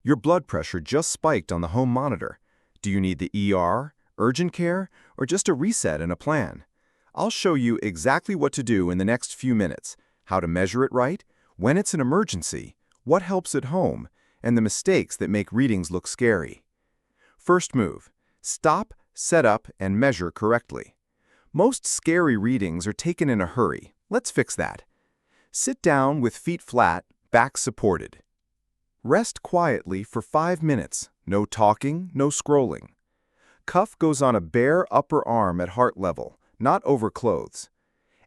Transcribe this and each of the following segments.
Your blood pressure just spiked on the home monitor. Do you need the ER, urgent care, or just a reset and a plan? I'll show you exactly what to do in the next few minutes, how to measure it right, when it's an emergency, what helps at home, and the mistakes that make readings look scary. First move: stop, set up, and measure correctly. Most scary readings are taken in a hurry. Let's fix that. Sit down with feet flat, back supported. Rest quietly for 5 minutes. No talking, no scrolling. Cuff goes on a bare upper arm at heart level, not over clothes.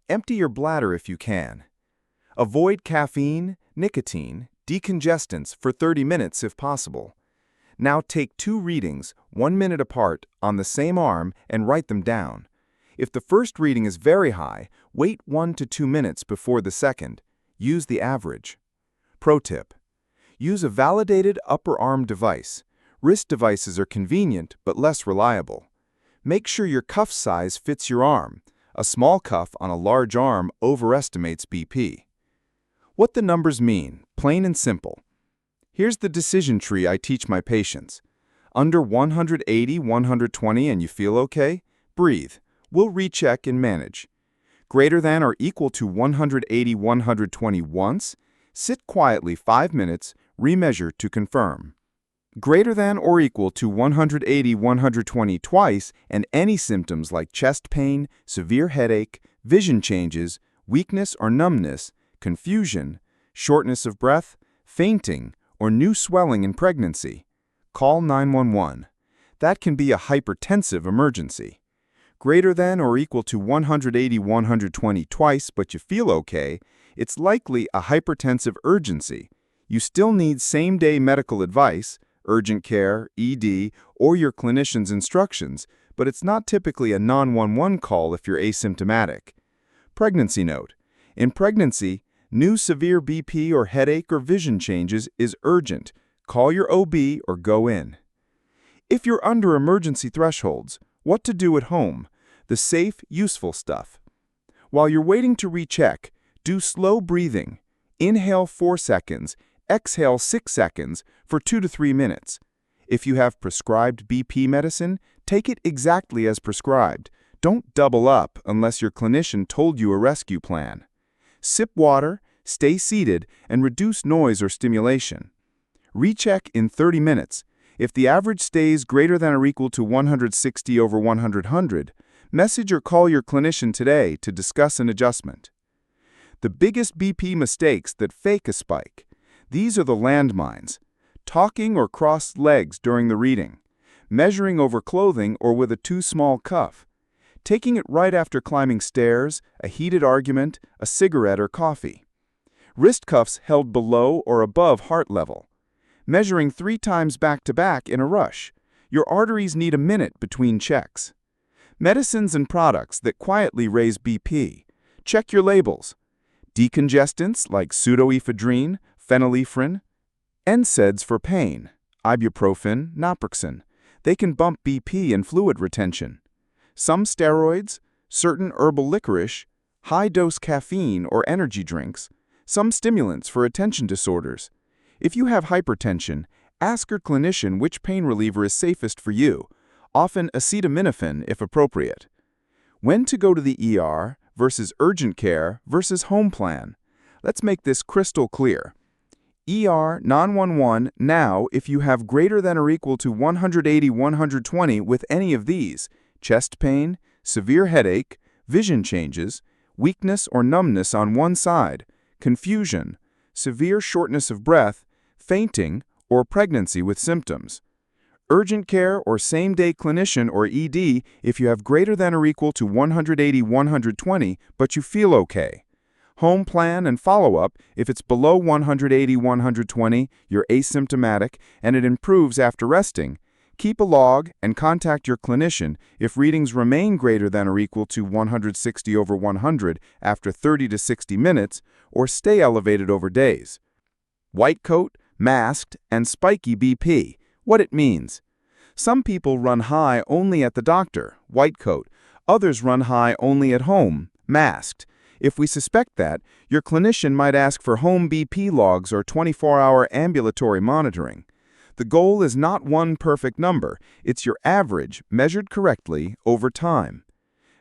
Empty your bladder if you can. Avoid caffeine, nicotine, decongestants for 30 minutes if possible. Now take 2 readings, 1 minute apart, on the same arm and write them down. If the first reading is very high, wait 1 to 2 minutes before the second. Use the average. Pro tip: use a validated upper arm device. Wrist devices are convenient but less reliable. Make sure your cuff size fits your arm. A small cuff on a large arm overestimates BP. What the numbers mean, plain and simple. Here's the decision tree I teach my patients. Under 180, 120 and you feel okay? Breathe. We'll recheck and manage. Greater than or equal to 180, 120 once? Sit quietly 5 minutes, remeasure to confirm. Greater than or equal to 180, 120 twice, and any symptoms like chest pain, severe headache, vision changes, weakness or numbness, confusion, shortness of breath, fainting, or new swelling in pregnancy. Call 911. That can be a hypertensive emergency. Greater than or equal to 180, 120 twice, but you feel okay, it's likely a hypertensive urgency. You still need same-day medical advice, urgent care, ED, or your clinician's instructions, but it's not typically a 911 call if you're asymptomatic. Pregnancy note: in pregnancy, new severe BP or headache or vision changes is urgent. Call your OB or go in. If you're under emergency thresholds, what to do at home? The safe, useful stuff. While you're waiting to recheck, do slow breathing. Inhale 4 seconds, exhale 6 seconds for 2 to 3 minutes. If you have prescribed BP medicine, take it exactly as prescribed. Don't double up unless your clinician told you a rescue plan. Sip water, stay seated, and reduce noise or stimulation. Recheck in 30 minutes. If the average stays greater than or equal to 160 over 100, message or call your clinician today to discuss an adjustment. The biggest BP mistakes that fake a spike. These are the landmines: talking or crossed legs during the reading, measuring over clothing or with a too small cuff, taking it right after climbing stairs, a heated argument, a cigarette or coffee, wrist cuffs held below or above heart level, measuring 3 times back-to-back in a rush. Your arteries need a minute between checks. Medicines and products that quietly raise BP. Check your labels. Decongestants like pseudoephedrine, phenylephrine. NSAIDs for pain, ibuprofen, naproxen. They can bump BP and fluid retention. Some steroids, certain herbal licorice, high-dose caffeine or energy drinks, some stimulants for attention disorders. If you have hypertension, ask your clinician which pain reliever is safest for you, often acetaminophen if appropriate. When to go to the ER versus urgent care versus home plan. Let's make this crystal clear. ER 911 now if you have greater than or equal to 180, 120 with any of these: chest pain, severe headache, vision changes, weakness or numbness on one side, confusion, severe shortness of breath, fainting, or pregnancy with symptoms. Urgent care or same-day clinician or ED if you have greater than or equal to 180, 120, but you feel okay. Home plan and follow-up if it's below 180, 120, you're asymptomatic, and it improves after resting. Keep a log and contact your clinician if readings remain greater than or equal to 160 over 100 after 30 to 60 minutes, or stay elevated over days. White coat, masked, and spiky BP. What it means. Some people run high only at the doctor, white coat. Others run high only at home, masked. If we suspect that, your clinician might ask for home BP logs or 24-hour ambulatory monitoring. The goal is not one perfect number, it's your average measured correctly over time.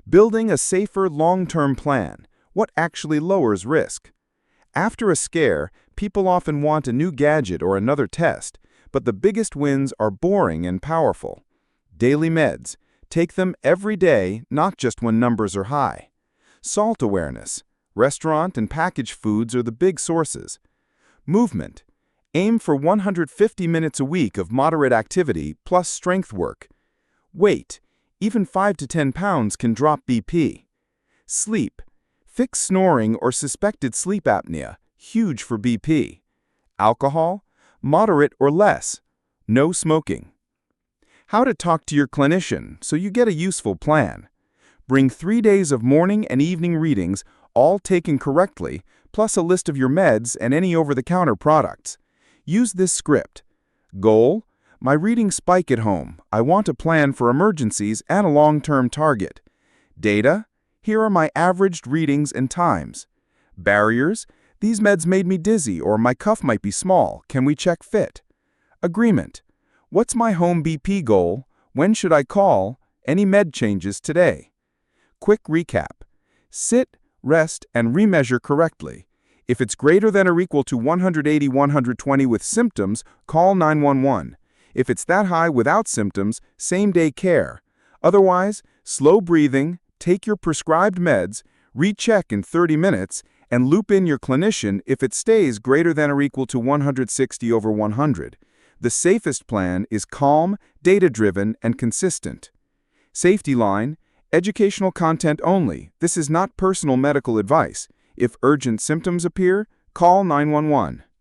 Building a safer long-term plan. What actually lowers risk? After a scare, people often want a new gadget or another test, but the biggest wins are boring and powerful. Daily meds. Take them every day, not just when numbers are high. Salt awareness. Restaurant and packaged foods are the big sources. Movement. Aim for 150 minutes a week of moderate activity plus strength work. Weight. Even 5 to 10 pounds can drop BP. Sleep. Fix snoring or suspected sleep apnea, huge for BP. Alcohol. Moderate or less. No smoking. How to talk to your clinician so you get a useful plan. Bring 3 days of morning and evening readings, all taken correctly, plus a list of your meds and any over-the-counter products. Use this script. Goal: my readings spike at home. I want a plan for emergencies and a long-term target. Data: here are my averaged readings and times. Barriers: these meds made me dizzy or my cuff might be small. Can we check fit? Agreement: what's my home BP goal? When should I call? Any med changes today? Quick recap. Sit, rest, and remeasure correctly. If it's greater than or equal to 180/120 with symptoms, call 911. If it's that high without symptoms, same-day care. Otherwise, slow breathing, take your prescribed meds, recheck in 30 minutes, and loop in your clinician if it stays greater than or equal to 160/100. The safest plan is calm, data-driven, and consistent. Safety line: educational content only. This is not personal medical advice. If urgent symptoms appear, call 911.